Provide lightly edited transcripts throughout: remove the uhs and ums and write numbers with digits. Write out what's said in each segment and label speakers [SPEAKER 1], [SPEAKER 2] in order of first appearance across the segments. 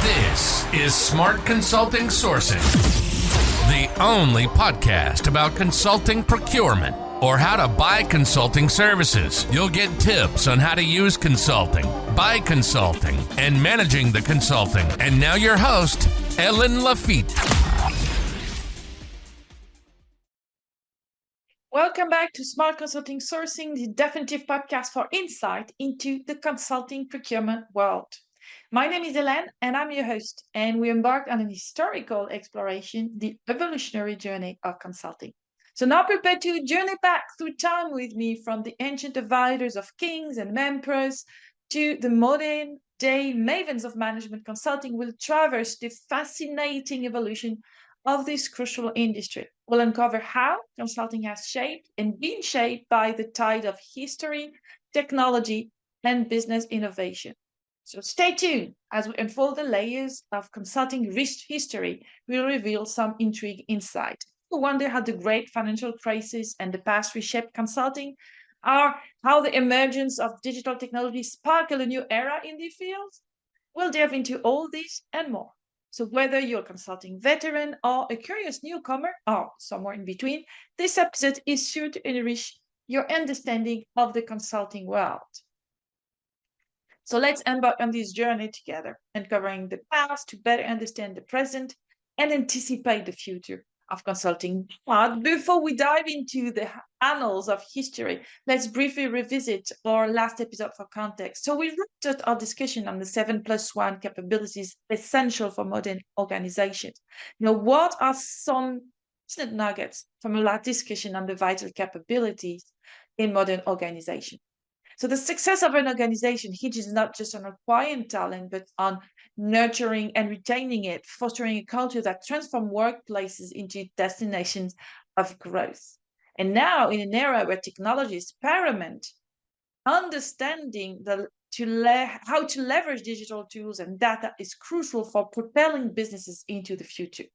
[SPEAKER 1] This is Smart Consulting Sourcing, the only podcast about consulting procurement or how to buy consulting services. You'll get tips on how to use consulting, buy consulting, and managing the consulting. And now your host, Helene Lafitte.
[SPEAKER 2] Welcome back to Smart Consulting Sourcing, the definitive podcast for insight into the consulting procurement world. My name is Helene, and I'm your host, and we embarked on an historical exploration, the evolutionary journey of consulting. So now prepare to journey back through time with me from the ancient dividers of kings and emperors to the modern day mavens of management consulting. Will traverse the fascinating evolution of this crucial industry. We'll uncover how consulting has shaped and been shaped by the tide of history, technology, and business innovation. So stay tuned as we unfold the layers of consulting rich history. We'll reveal some intrigue insight. We wonder how the great financial crisis and the past reshaped consulting, or how the emergence of digital technology sparkled a new era in the field. We'll delve into all this and more. So whether you're a consulting veteran or a curious newcomer or somewhere in between, this episode is sure to enrich your understanding of the consulting world. So let's embark on this journey together, uncovering the past to better understand the present and anticipate the future of consulting. But before we dive into the annals of history, let's briefly revisit our last episode for context. So we wrapped up our discussion on the 7+1 capabilities essential for modern organizations. What are some nuggets from our last discussion on the vital capabilities in modern organizations? So the success of an organization hinges not just on acquiring talent, but on nurturing and retaining it, fostering a culture that transforms workplaces into destinations of growth. And now, in an era where technology is paramount, understanding how to leverage digital tools and data is crucial for propelling businesses into the future.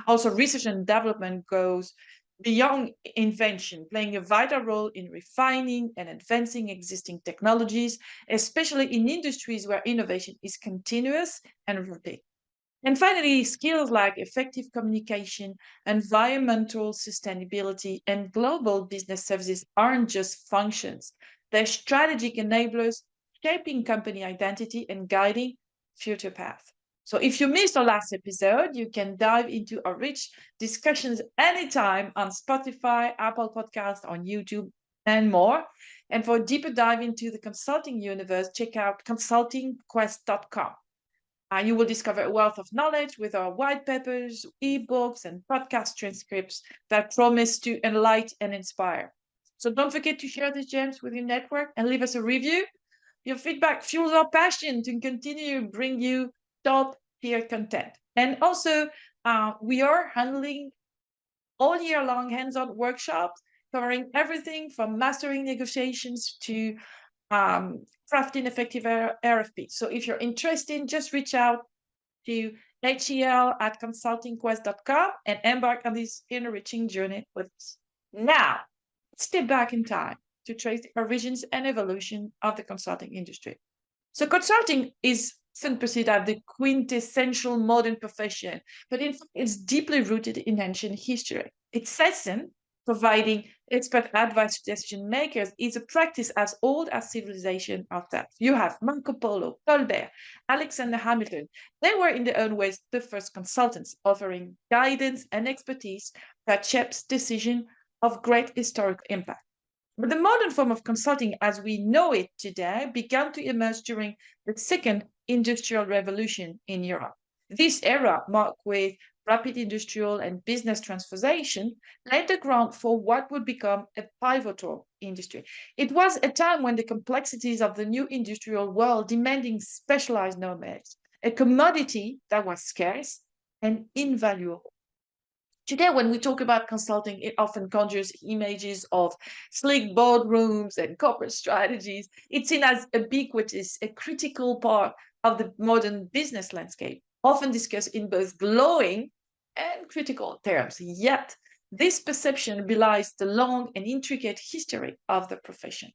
[SPEAKER 2] Also, research and development goes beyond invention, playing a vital role in refining and advancing existing technologies, especially in industries where innovation is continuous and rapid. And finally, skills like effective communication, environmental sustainability, and global business services aren't just functions. They're strategic enablers, shaping company identity and guiding future paths. So if you missed our last episode, you can dive into our rich discussions anytime on Spotify, Apple Podcasts, on YouTube, and more. And for a deeper dive into the consulting universe, check out consultingquest.com. You will discover a wealth of knowledge with our white papers, ebooks, and podcast transcripts that promise to enlighten and inspire. So don't forget to share these gems with your network and leave us a review. Your feedback fuels our passion to continue bring you top tier content. And also, we are handling all year long hands-on workshops covering everything from mastering negotiations to crafting effective RFP. So if you're interested, just reach out to hel@consultingquest.com and embark on this enriching journey with us. Now, let's step back in time to trace the origins and evolution of the consulting industry. So consulting is often perceived as the quintessential modern profession, but in fact, it's deeply rooted in ancient history. Its essence, providing expert advice to decision makers, is a practice as old as civilization itself. You have Marco Polo, Colbert, Alexander Hamilton. They were in their own ways the first consultants, offering guidance and expertise that shapes decisions of great historical impact. But the modern form of consulting as we know it today began to emerge during the second industrial revolution in Europe. This era, marked with rapid industrial and business transformation, laid the ground for what would become a pivotal industry. It was a time when the complexities of the new industrial world demanding specialized knowledge, a commodity that was scarce and invaluable. Today, when we talk about consulting, it often conjures images of sleek boardrooms and corporate strategies. It's seen as ubiquitous, a critical part of the modern business landscape, often discussed in both glowing and critical terms. Yet, this perception belies the long and intricate history of the profession.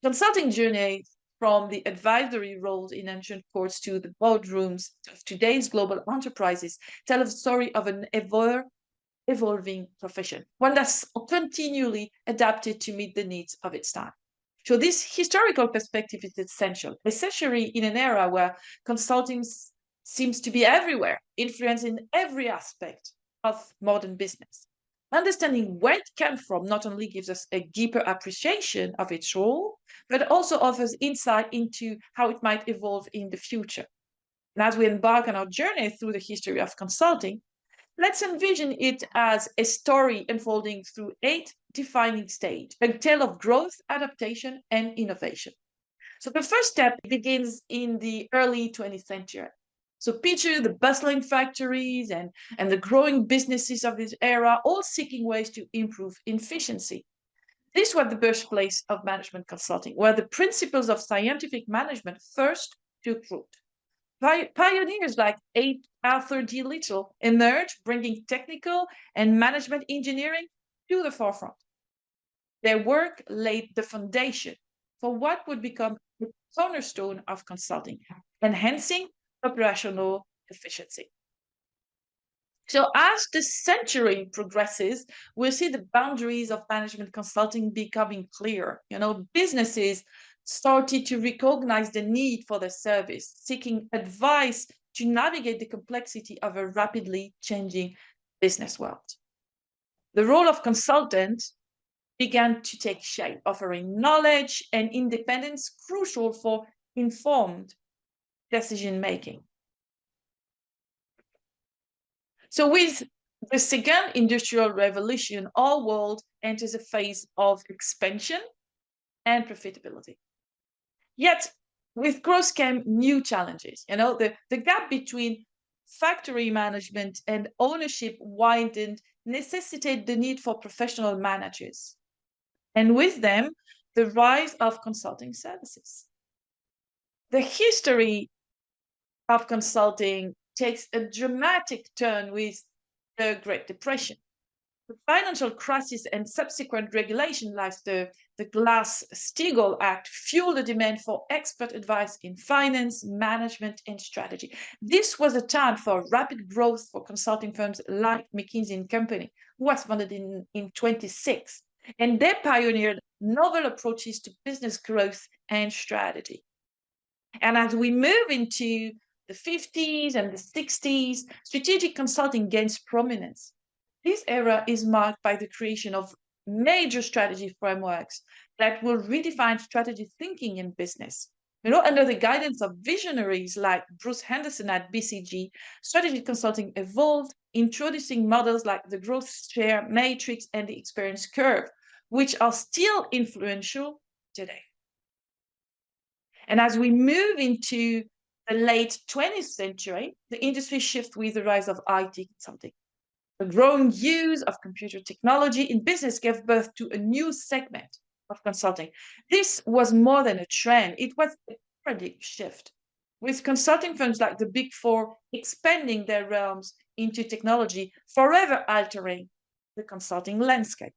[SPEAKER 2] Consulting journeys from the advisory roles in ancient courts to the boardrooms of today's global enterprises, tell a story of an evolving profession, one that's continually adapted to meet the needs of its time. So this historical perspective is essential, especially in an era where consulting seems to be everywhere, influencing every aspect of modern business. Understanding where it came from not only gives us a deeper appreciation of its role, but also offers insight into how it might evolve in the future. And as we embark on our journey through the history of consulting, let's envision it as a story unfolding through 8 defining stages, a tale of growth, adaptation, and innovation. So the first step begins in the early 20th century. So picture the bustling factories and the growing businesses of this era, all seeking ways to improve efficiency. This was the birthplace of management consulting, where the principles of scientific management first took root. Pioneers like Arthur D. Little emerged, bringing technical and management engineering to the forefront. Their work laid the foundation for what would become the cornerstone of consulting, enhancing operational efficiency. So as the century progresses, we'll see the boundaries of management consulting becoming clear. Businesses started to recognize the need for their service, seeking advice to navigate the complexity of a rapidly changing business world. The role of consultant began to take shape, offering knowledge and independence crucial for informed decision-making. So with the second industrial revolution, our world enters a phase of expansion and profitability. Yet, with growth came new challenges. The gap between factory management and ownership widened, necessitated the need for professional managers. And with them, the rise of consulting services. The history of consulting takes a dramatic turn with the Great Depression. The financial crisis and subsequent regulation, like the Glass-Steagall Act, fueled the demand for expert advice in finance, management, and strategy. This was a time for rapid growth for consulting firms like McKinsey & Company, who was founded in 1926, and they pioneered novel approaches to business growth and strategy. And as we move into the 50s and the 60s, strategic consulting gains prominence. This era is marked by the creation of major strategy frameworks that will redefine strategy thinking in business. Under the guidance of visionaries like Bruce Henderson at BCG, strategy consulting evolved, introducing models like the growth share matrix and the experience curve, which are still influential today. And as we move into the late 20th century, the industry shifts with the rise of IT consulting. The growing use of computer technology in business gave birth to a new segment of consulting. This was more than a trend, it was a paradigm shift, with consulting firms like the Big Four expanding their realms into technology, forever altering the consulting landscape.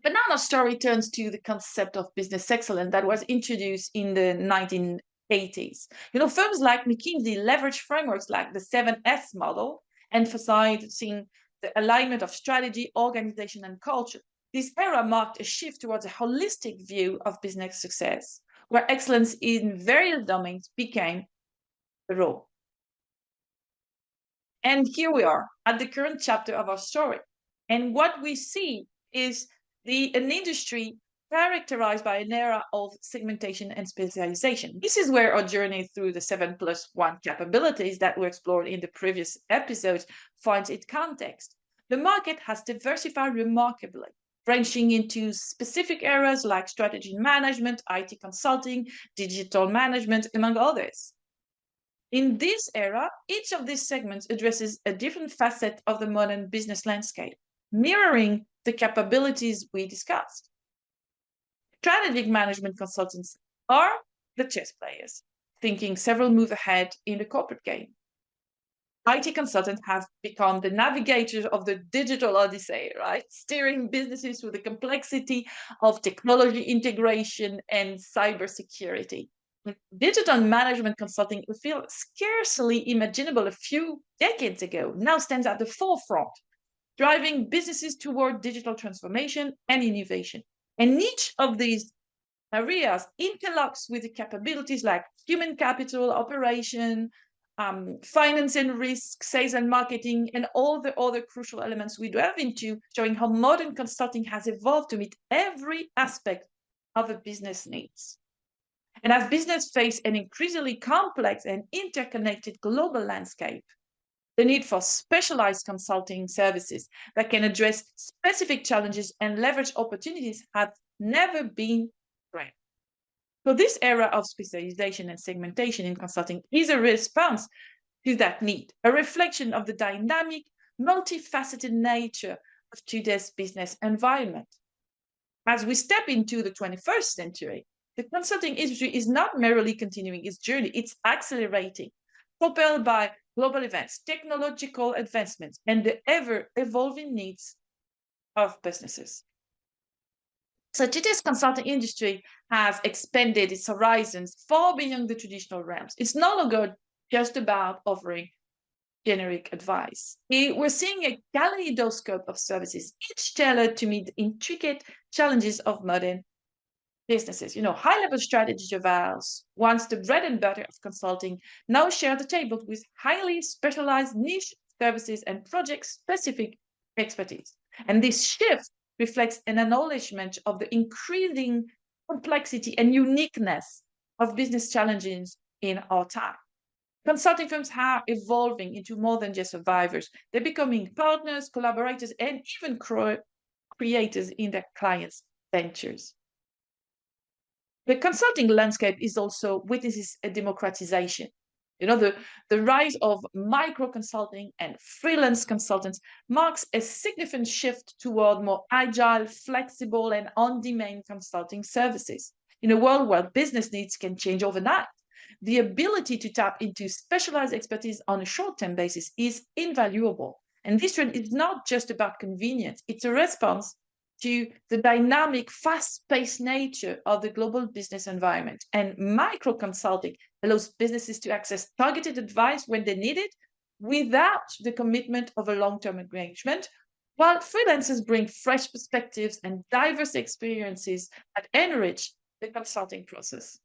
[SPEAKER 2] But now our story turns to the concept of business excellence that was introduced in the 1980s. Firms like McKinsey leverage frameworks like the 7S model, emphasizing the alignment of strategy, organization, and culture. This era marked a shift towards a holistic view of business success, where excellence in various domains became the rule. And here we are at the current chapter of our story. And what we see is an industry characterized by an era of segmentation and specialization. This is where our journey through the 7+1 capabilities that were explored in the previous episodes finds its context. The market has diversified remarkably, branching into specific areas like strategy management, IT consulting, digital management, among others. In this era, each of these segments addresses a different facet of the modern business landscape, mirroring the capabilities we discussed. Strategic management consultants are the chess players, thinking several moves ahead in the corporate game. IT consultants have become the navigators of the digital odyssey, right? Steering businesses through the complexity of technology integration and cybersecurity. Digital management consulting, we feel scarcely imaginable a few decades ago, now stands at the forefront, driving businesses toward digital transformation and innovation. And each of these areas interlocks with the capabilities like human capital, operation, finance and risk, sales and marketing, and all the other crucial elements we delve into, showing how modern consulting has evolved to meet every aspect of a business needs. And as business face an increasingly complex and interconnected global landscape, the need for specialized consulting services that can address specific challenges and leverage opportunities have never been greater. So this era of specialization and segmentation in consulting is a response to that need, a reflection of the dynamic, multifaceted nature of today's business environment. As we step into the 21st century, the consulting industry is not merely continuing its journey, it's accelerating, propelled by global events, technological advancements, and the ever-evolving needs of businesses. So today's consulting industry has expanded its horizons far beyond the traditional realms. It's no longer just about offering generic advice. We're seeing a kaleidoscope of services, each tailored to meet the intricate challenges of modern businesses. High-level strategy advice, once the bread and butter of consulting, now share the table with highly specialized niche services and project-specific expertise. And this shift reflects an acknowledgement of the increasing complexity and uniqueness of business challenges in our time. Consulting firms are evolving into more than just survivors. They're becoming partners, collaborators, and even creators in their clients' ventures. The consulting landscape is also witnesses a democratization. The rise of micro consulting and freelance consultants marks a significant shift toward more agile, flexible, and on-demand consulting services. In a world where business needs can change overnight, the ability to tap into specialized expertise on a short-term basis is invaluable. And this trend is not just about convenience, it's a response to the dynamic, fast-paced nature of the global business environment. And micro consulting allows businesses to access targeted advice when they need it without the commitment of a long-term engagement, while freelancers bring fresh perspectives and diverse experiences that enrich the consulting process.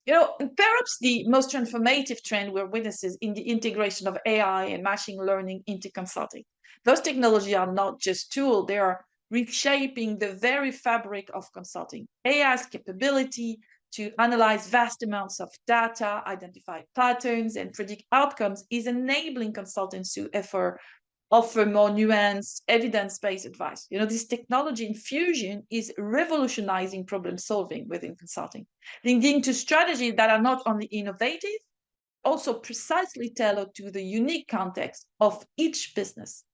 [SPEAKER 2] Perhaps the most transformative trend we're witnesses in the integration of AI and machine learning into consulting. Those technologies are not just tools, they are reshaping the very fabric of consulting. AI's capability to analyze vast amounts of data, identify patterns, and predict outcomes is enabling consultants to offer more nuanced, evidence-based advice. This technology infusion is revolutionizing problem solving within consulting, leading to strategies that are not only innovative, also precisely tailored to the unique context of each business.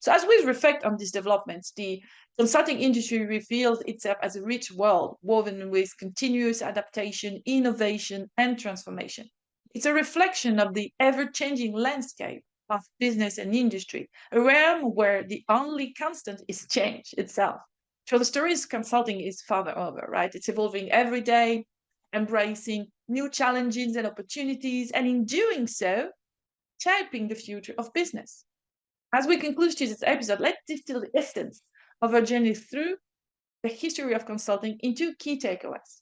[SPEAKER 2] So as we reflect on these developments, the consulting industry reveals itself as a rich world woven with continuous adaptation, innovation, and transformation. It's a reflection of the ever-changing landscape of business and industry, a realm where the only constant is change itself. So the stories consulting is further over, right? It's evolving every day, embracing new challenges and opportunities, and in doing so, shaping the future of business. As we conclude today's episode, let's distill the essence of our journey through the history of consulting into key takeaways.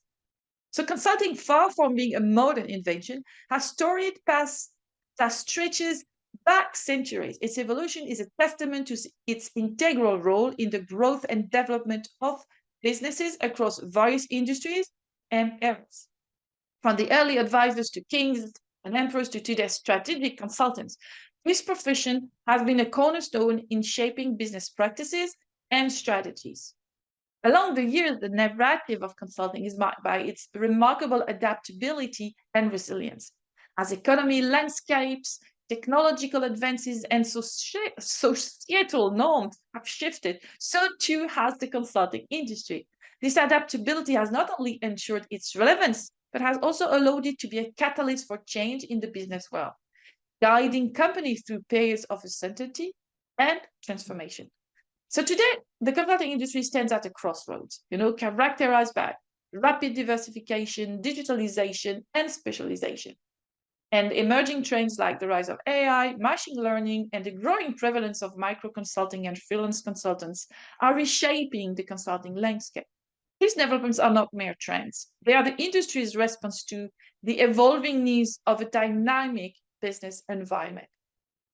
[SPEAKER 2] So consulting, far from being a modern invention, has storied past that stretches back centuries. Its evolution is a testament to its integral role in the growth and development of businesses across various industries and eras. From the early advisors to kings and emperors to today's strategic consultants, this profession has been a cornerstone in shaping business practices and strategies. Along the years, the narrative of consulting is marked by its remarkable adaptability and resilience. As economy landscapes, technological advances, and societal norms have shifted, so too has the consulting industry. This adaptability has not only ensured its relevance but has also allowed it to be a catalyst for change in the business world, guiding companies through periods of uncertainty and transformation. So today, the consulting industry stands at a crossroads, characterized by rapid diversification, digitalization, and specialization. And emerging trends like the rise of AI, machine learning, and the growing prevalence of micro consulting and freelance consultants are reshaping the consulting landscape. These developments are not mere trends. They are the industry's response to the evolving needs of a dynamic business environment.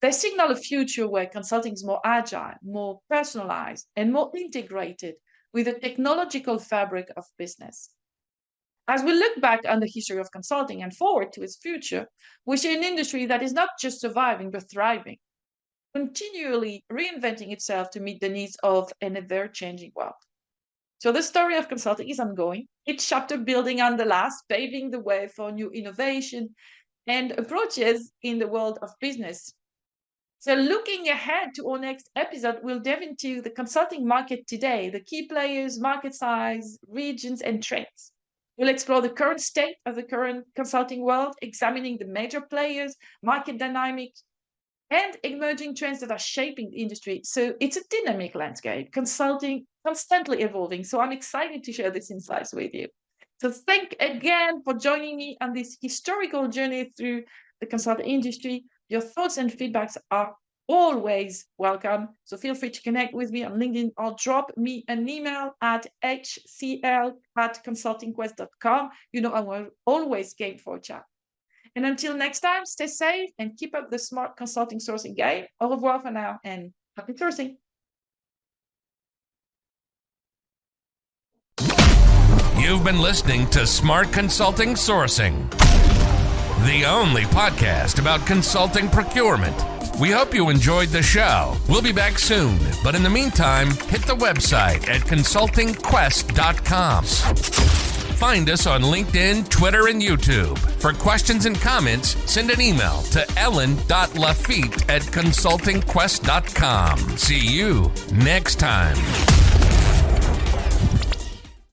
[SPEAKER 2] They signal a future where consulting is more agile, more personalized, and more integrated with the technological fabric of business. As we look back on the history of consulting and forward to its future, we see an industry that is not just surviving but thriving, continually reinventing itself to meet the needs of an ever-changing world. So the story of consulting is ongoing, each chapter building on the last, paving the way for new innovation and approaches in the world of business. So looking ahead to our next episode, we'll delve into the consulting market today, the key players, market size, regions, and trends. We'll explore the current state of the current consulting world, examining the major players, market dynamics, and emerging trends that are shaping the industry. So it's a dynamic landscape, consulting constantly evolving. So I'm excited to share these insights with you. So thank again for joining me on this historical journey through the consulting industry. Your thoughts and feedbacks are always welcome. So feel free to connect with me on LinkedIn or drop me an email at hcl@consultingquest.com. I will always game for a chat. And until next time, stay safe and keep up the smart consulting sourcing game. Au revoir for now and happy sourcing.
[SPEAKER 1] You've been listening to Smart Consulting Sourcing, the only podcast about consulting procurement. We hope you enjoyed the show. We'll be back soon, but in the meantime, hit the website at consultingquest.com. Find us on LinkedIn, Twitter, and YouTube. For questions and comments, send an email to ellen.lafitte@consultingquest.com. See you next time.